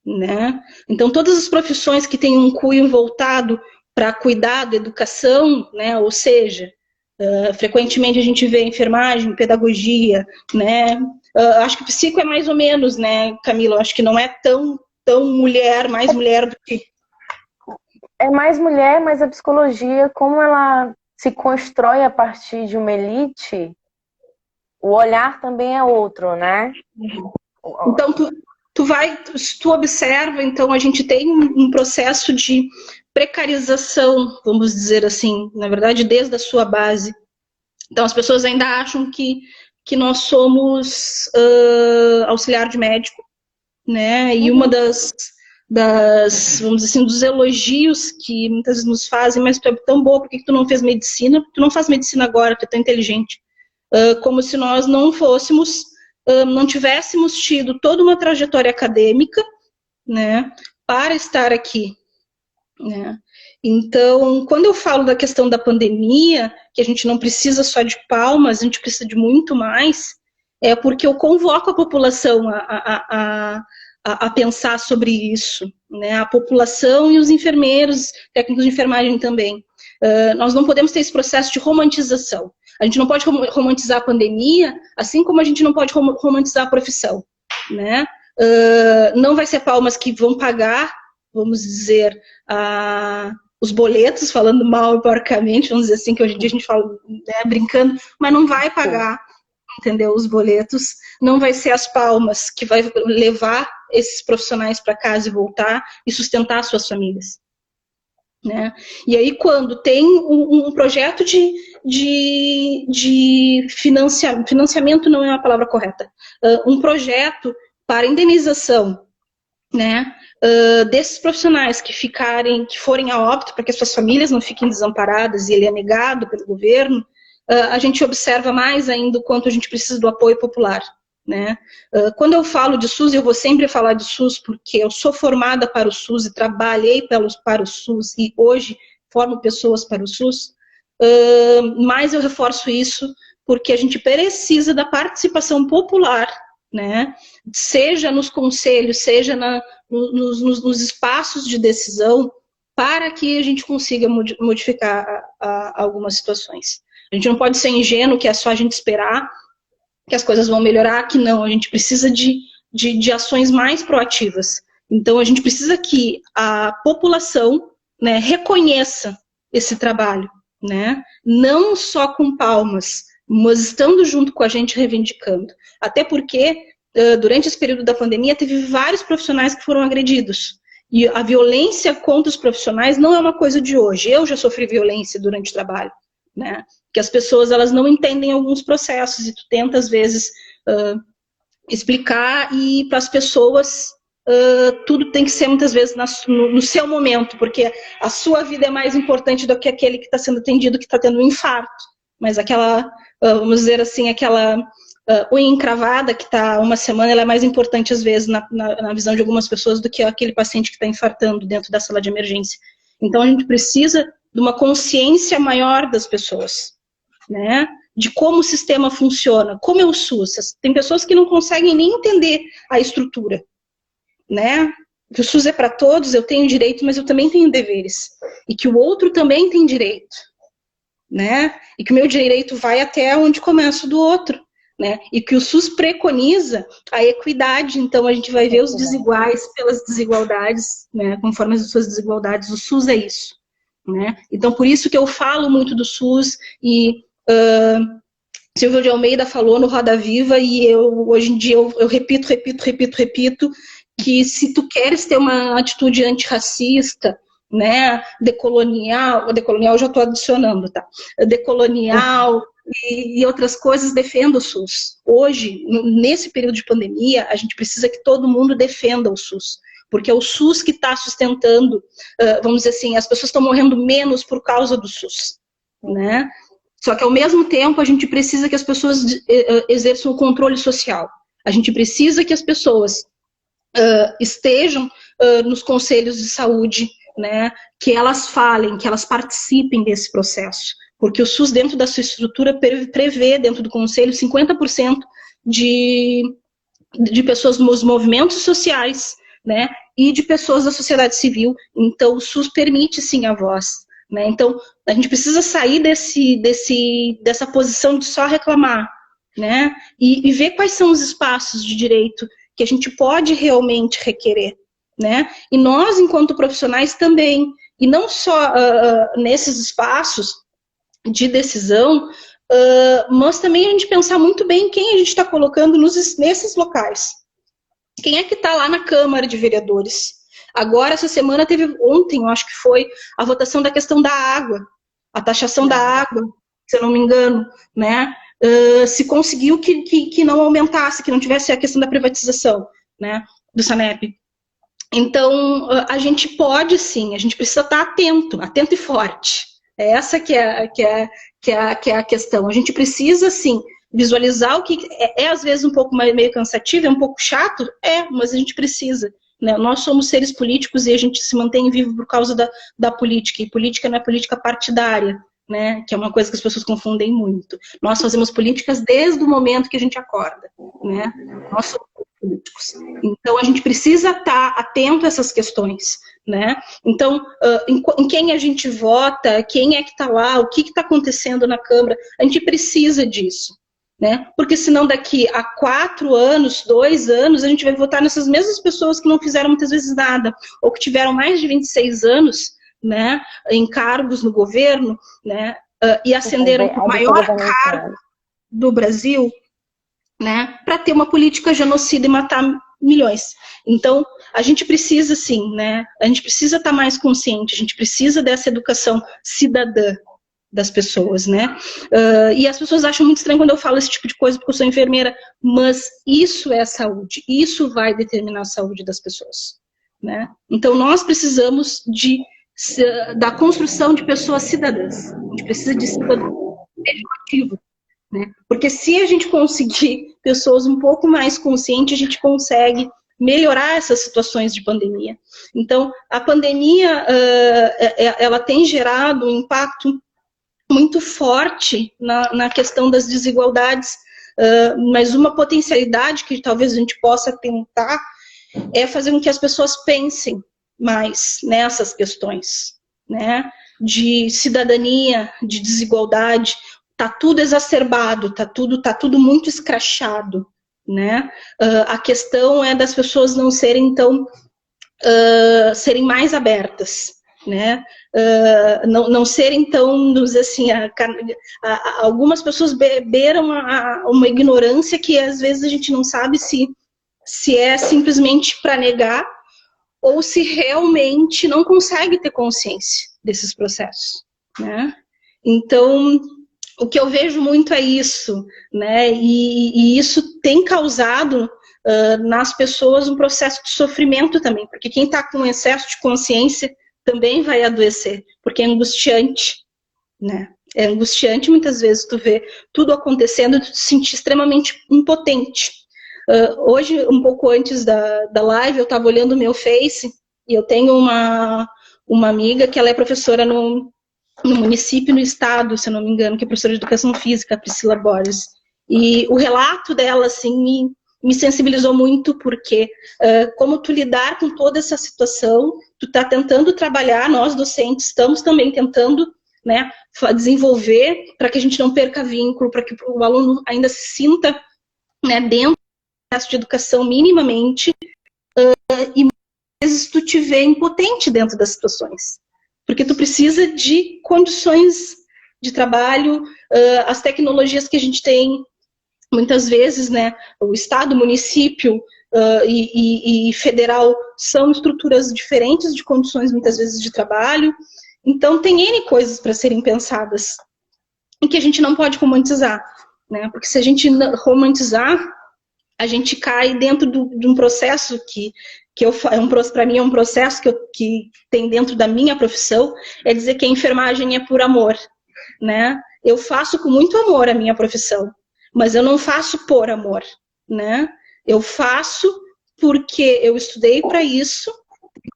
né? Então, todas as profissões que têm um cunho voltado para cuidar da educação, né? Ou seja, frequentemente a gente vê enfermagem, pedagogia, né? Acho que psico é mais ou menos, né, Camila? Acho que não é tão mulher, mais mulher do que... É mais mulher, mas a psicologia, como ela se constrói a partir de uma elite, o olhar também é outro, né? Então, tu observa, então a gente tem um processo de precarização, vamos dizer assim, na verdade, desde a sua base. Então, as pessoas ainda acham que nós somos auxiliar de médico, né? E uma das, vamos dizer assim, dos elogios que muitas vezes nos fazem, mas tu é tão boa, por que tu não fez medicina? Tu não faz medicina agora, tu é tão inteligente. Como se nós não fôssemos, não tivéssemos tido toda uma trajetória acadêmica, né, para estar aqui, né? Então, quando eu falo da questão da pandemia, que a gente não precisa só de palmas, a gente precisa de muito mais, é porque eu convoco a população a pensar sobre isso, né? A população e os enfermeiros, técnicos de enfermagem também. Nós não podemos ter esse processo de romantização. A gente não pode romantizar a pandemia, assim como a gente não pode romantizar a profissão, né? Não vai ser palmas que vão pagar, vamos dizer, os boletos, falando mal e porcamente, vamos dizer assim, que hoje em dia a gente fala, né, brincando, mas não vai pagar, entendeu, os boletos, não vai ser as palmas que vai levar esses profissionais para casa e voltar e sustentar suas famílias, né? E aí quando tem um projeto de financiamento não é a palavra correta, um projeto para indenização, né, desses profissionais que forem a óbito para que as suas famílias não fiquem desamparadas e ele é negado pelo governo, a gente observa mais ainda o quanto a gente precisa do apoio popular, né? Quando eu falo de SUS, eu vou sempre falar de SUS porque eu sou formada para o SUS e trabalhei para o SUS e hoje formo pessoas para o SUS, mas eu reforço isso porque a gente precisa da participação popular, né? Seja nos conselhos, seja nos espaços de decisão, para que a gente consiga modificar algumas situações. A gente não pode ser ingênuo que é só a gente esperar que as coisas vão melhorar, que não, a gente precisa de ações mais proativas. Então, a gente precisa que a população, né, reconheça esse trabalho, né? Não só com palmas, mas estando junto com a gente reivindicando. Até porque, durante esse período da pandemia, teve vários profissionais que foram agredidos. E a violência contra os profissionais não é uma coisa de hoje. Eu já sofri violência durante o trabalho, né? Que as pessoas elas não entendem alguns processos e tu tenta, às vezes, explicar e para as pessoas tudo tem que ser, muitas vezes, no seu momento, porque a sua vida é mais importante do que aquele que está sendo atendido, que está tendo um infarto. Mas aquela, vamos dizer assim, aquela unha encravada que está uma semana, ela é mais importante, às vezes, na visão de algumas pessoas do que aquele paciente que está infartando dentro da sala de emergência. Então, a gente precisa de uma consciência maior das pessoas, né? De como o sistema funciona, como é o SUS. Tem pessoas que não conseguem nem entender a estrutura, né? Que o SUS é para todos, eu tenho direito, mas eu também tenho deveres. E que o outro também tem direito, né? E que o meu direito vai até onde começa o do outro, né? E que o SUS preconiza a equidade, então a gente vai ver os desiguais pelas desigualdades, né? Conforme as suas desigualdades, o SUS é isso, né? Então por isso que eu falo muito do SUS e Silvio de Almeida falou no Roda Viva e hoje em dia eu repito que se tu queres ter uma atitude antirracista, né, decolonial eu já estou adicionando, tá? Decolonial e outras coisas, defenda o SUS. Hoje, nesse período de pandemia, a gente precisa que todo mundo defenda o SUS, porque é o SUS que está sustentando, vamos dizer assim, as pessoas estão morrendo menos por causa do SUS, né? Só que, ao mesmo tempo, a gente precisa que as pessoas exerçam o controle social. A gente precisa que as pessoas estejam nos conselhos de saúde, né, que elas falem, que elas participem desse processo. Porque o SUS, dentro da sua estrutura, prevê, dentro do conselho, 50% de pessoas nos movimentos sociais, né, e de pessoas da sociedade civil. Então, o SUS permite, sim, a voz. Né? Então, a gente precisa sair dessa posição de só reclamar, né? E ver quais são os espaços de direito que a gente pode realmente requerer, né? E nós, enquanto profissionais, também. E não só nesses espaços de decisão, mas também a gente pensar muito bem quem a gente está colocando nesses locais. Quem é que está lá na Câmara de Vereadores? Agora, essa semana, ontem, eu acho que foi, a votação da questão da água, a taxação da água, se eu não me engano, né? Se conseguiu que não aumentasse, que não tivesse a questão da privatização, né, do Sanep. Então, a gente pode sim, a gente precisa estar atento e forte. É essa que é a questão. A gente precisa, sim, visualizar o que às vezes um pouco meio cansativo, é um pouco chato, mas a gente precisa. Né? Nós somos seres políticos e a gente se mantém vivo por causa da política, e política não é política partidária, né? Que é uma coisa que as pessoas confundem muito. Nós fazemos políticas desde o momento que a gente acorda, né? Nós somos políticos. Então, a gente precisa estar atento a essas questões, né? Então, em quem a gente vota, quem é que está lá, o que está acontecendo na Câmara, a gente precisa disso, né? Porque senão daqui a 4 anos, 2 anos, a gente vai votar nessas mesmas pessoas que não fizeram muitas vezes nada, ou que tiveram mais de 26 anos, né, em cargos no governo, né, e ascenderam para o maior cargo do Brasil, né, para ter uma política genocida e matar milhões. Então, a gente precisa, sim, né, a gente precisa estar mais consciente, a gente precisa dessa educação cidadã das pessoas, né, e as pessoas acham muito estranho quando eu falo esse tipo de coisa, porque eu sou enfermeira, mas isso é saúde, isso vai determinar a saúde das pessoas, né. Então, nós precisamos da construção de pessoas cidadãs. A gente precisa de cidadão ativos, né? Porque se a gente conseguir pessoas um pouco mais conscientes, a gente consegue melhorar essas situações de pandemia. Então, a pandemia, ela tem gerado um impacto muito forte na questão das desigualdades, mas uma potencialidade que talvez a gente possa tentar é fazer com que as pessoas pensem mais nessas questões, né, de cidadania, de desigualdade. Tá tudo exacerbado, tá tudo muito escrachado, né? A questão é das pessoas não serem então serem mais abertas, né? Não serem tão, vamos dizer assim, algumas pessoas beiram uma ignorância que às vezes a gente não sabe se é simplesmente para negar ou se realmente não consegue ter consciência desses processos, né? Então, o que eu vejo muito é isso, né? E isso tem causado nas pessoas um processo de sofrimento também, porque quem está com excesso de consciência também vai adoecer, porque é angustiante, né? É angustiante muitas vezes tu ver tudo acontecendo e tu te sentir extremamente impotente. Hoje, um pouco antes da live, eu estava olhando o meu Face e eu tenho uma amiga que ela é professora no município, no estado, se eu não me engano, que é professora de educação física, a Priscila Borges. E o relato dela, assim, me sensibilizou muito, porque como tu lidar com toda essa situação, tu tá tentando trabalhar, nós docentes estamos também tentando, né, desenvolver para que a gente não perca vínculo, para que o aluno ainda se sinta, né, dentro de educação minimamente, e às vezes tu te vê impotente dentro das situações, porque tu precisa de condições de trabalho, as tecnologias que a gente tem, muitas vezes, né, o estado, o município e federal são estruturas diferentes de condições, muitas vezes, de trabalho, então tem N coisas para serem pensadas, e que a gente não pode romantizar, né, porque se a gente romantizar, a gente cai dentro de um processo para mim é um processo que tem dentro da minha profissão, é dizer que a enfermagem é por amor, né? Eu faço com muito amor a minha profissão, mas eu não faço por amor, né? Eu faço porque eu estudei para isso,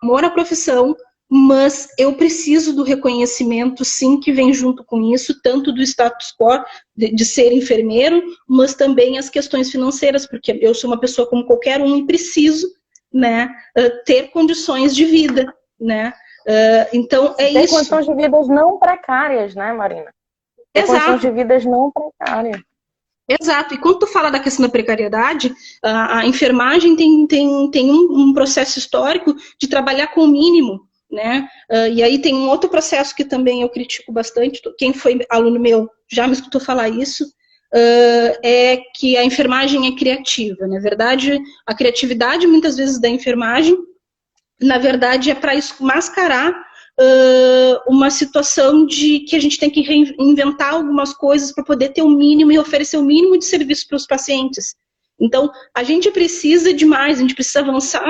amor à profissão, mas eu preciso do reconhecimento, sim, que vem junto com isso, tanto do status quo de ser enfermeiro, mas também as questões financeiras, porque eu sou uma pessoa como qualquer um e preciso, né, ter condições de vida, né? Então, é ter isso. Ter condições de vidas não precárias, né, Marina? Ter Exato. Condições de vidas não precárias. Exato, e quando tu fala da questão da precariedade, a enfermagem tem um processo histórico de trabalhar com o mínimo, né? E aí tem um outro processo que também eu critico bastante, quem foi aluno meu já me escutou falar isso, é que a enfermagem é criativa. Na verdade, a criatividade muitas vezes da enfermagem, na verdade, é para mascarar uma situação de que a gente tem que reinventar algumas coisas para poder ter o mínimo e oferecer o mínimo de serviço para os pacientes. Então, a gente precisa de mais, a gente precisa avançar,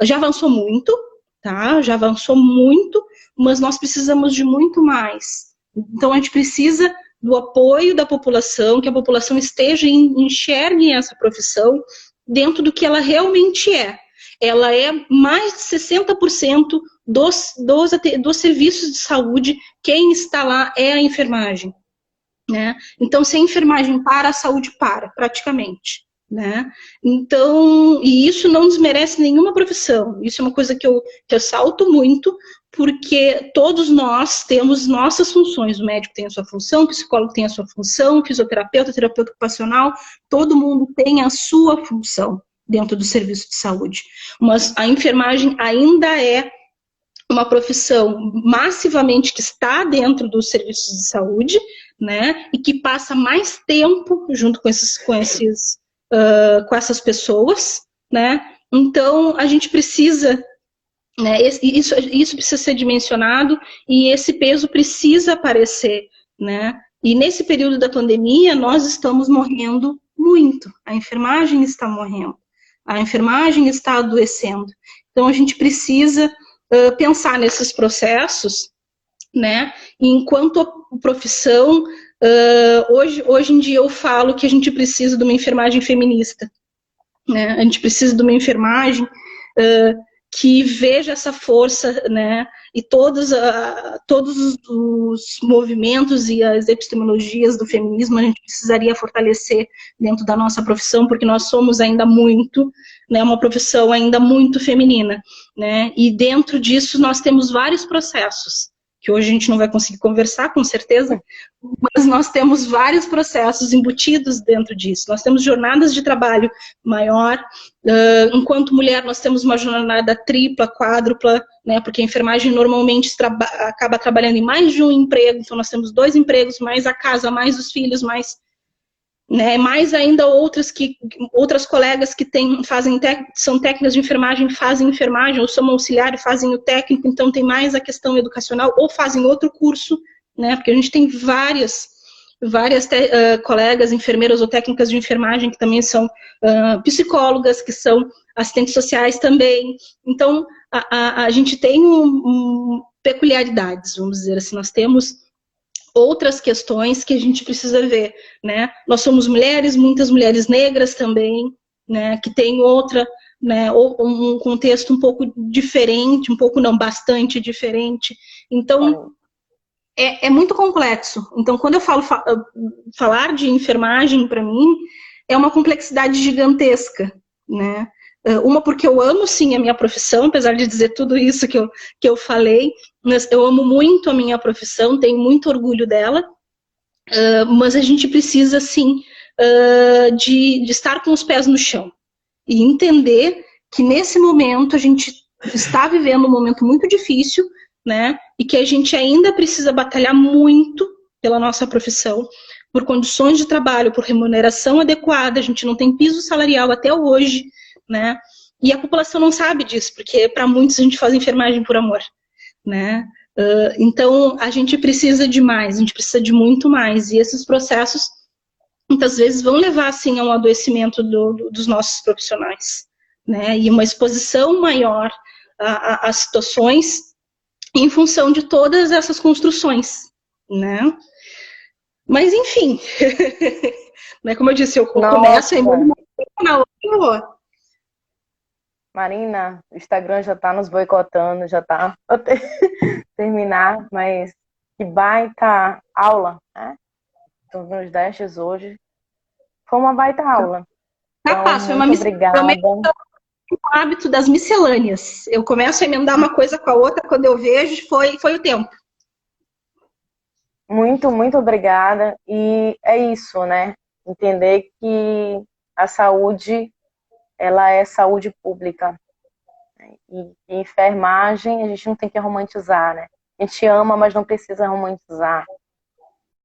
já avançou muito, tá? Já avançou muito, mas nós precisamos de muito mais. Então, a gente precisa do apoio da população, que a população enxergue essa profissão dentro do que ela realmente é. Ela é mais de 60% dos serviços de saúde, quem está lá é a enfermagem, né? Então, se a enfermagem para, a saúde para, praticamente, né? Então, e isso não desmerece nenhuma profissão, isso é uma coisa que eu salto muito, porque todos nós temos nossas funções, o médico tem a sua função, o psicólogo tem a sua função, o fisioterapeuta, o terapeuta ocupacional, todo mundo tem a sua função dentro do serviço de saúde. Mas a enfermagem ainda é uma profissão massivamente que está dentro dos serviços de saúde, né, e que passa mais tempo junto com essas pessoas, né. Então a gente precisa, né, isso precisa ser dimensionado e esse peso precisa aparecer, né. E nesse período da pandemia nós estamos morrendo muito, a enfermagem está morrendo, a enfermagem está adoecendo. Então a gente precisa pensar nesses processos, né? E enquanto profissão, hoje em dia eu falo que a gente precisa de uma enfermagem feminista, né? A gente precisa de uma enfermagem que veja essa força, né? E todos os movimentos e as epistemologias do feminismo a gente precisaria fortalecer dentro da nossa profissão, porque nós somos ainda muito, né, uma profissão ainda muito feminina, né? E dentro disso nós temos vários processos, que hoje a gente não vai conseguir conversar, com certeza, mas nós temos vários processos embutidos dentro disso. Nós temos jornadas de trabalho maior, enquanto mulher nós temos uma jornada tripla, quádrupla, né, porque a enfermagem normalmente acaba trabalhando em mais de um emprego, então nós temos 2 empregos, mais a casa, mais os filhos, mais, né, mais ainda outras colegas que são técnicas de enfermagem, fazem enfermagem, ou são auxiliar e fazem o técnico, então tem mais a questão educacional, ou fazem outro curso, né, porque a gente tem várias colegas, enfermeiras ou técnicas de enfermagem que também são psicólogas, que são assistentes sociais também. Então, a gente tem peculiaridades, vamos dizer assim, nós temos outras questões que a gente precisa ver, né? Nós somos mulheres, muitas mulheres negras também, né, que tem outra, né, um contexto um pouco diferente, um pouco não, bastante diferente. Então, é muito complexo. Então, quando eu falar de enfermagem, para mim, é uma complexidade gigantesca, né? Uma, porque eu amo, sim, a minha profissão, apesar de dizer tudo isso que eu falei, mas eu amo muito a minha profissão, tenho muito orgulho dela, mas a gente precisa, sim, de estar com os pés no chão e entender que, nesse momento, a gente está vivendo um momento muito difícil, né, e que a gente ainda precisa batalhar muito pela nossa profissão, por condições de trabalho, por remuneração adequada, a gente não tem piso salarial até hoje, né, e a população não sabe disso, porque para muitos a gente faz enfermagem por amor, né, então a gente precisa de mais, a gente precisa de muito mais, e esses processos muitas vezes vão levar, assim, a um adoecimento dos nossos profissionais, né, e uma exposição maior a situações em função de todas essas construções, né? Mas, enfim, né, como eu disse, eu começo a emenda na outra. Marina, o Instagram já tá nos boicotando, já tá pra terminar, mas que baita aula, né? Estou nos testes hoje. Foi uma baita aula. Capaz, então, foi uma obrigada. O hábito das miscelâneas. Eu começo a emendar uma coisa com a outra, quando eu vejo, foi o tempo. Muito, muito obrigada. E é isso, né? Entender que a saúde, ela é saúde pública. E enfermagem a gente não tem que romantizar, né? A gente ama, mas não precisa romantizar.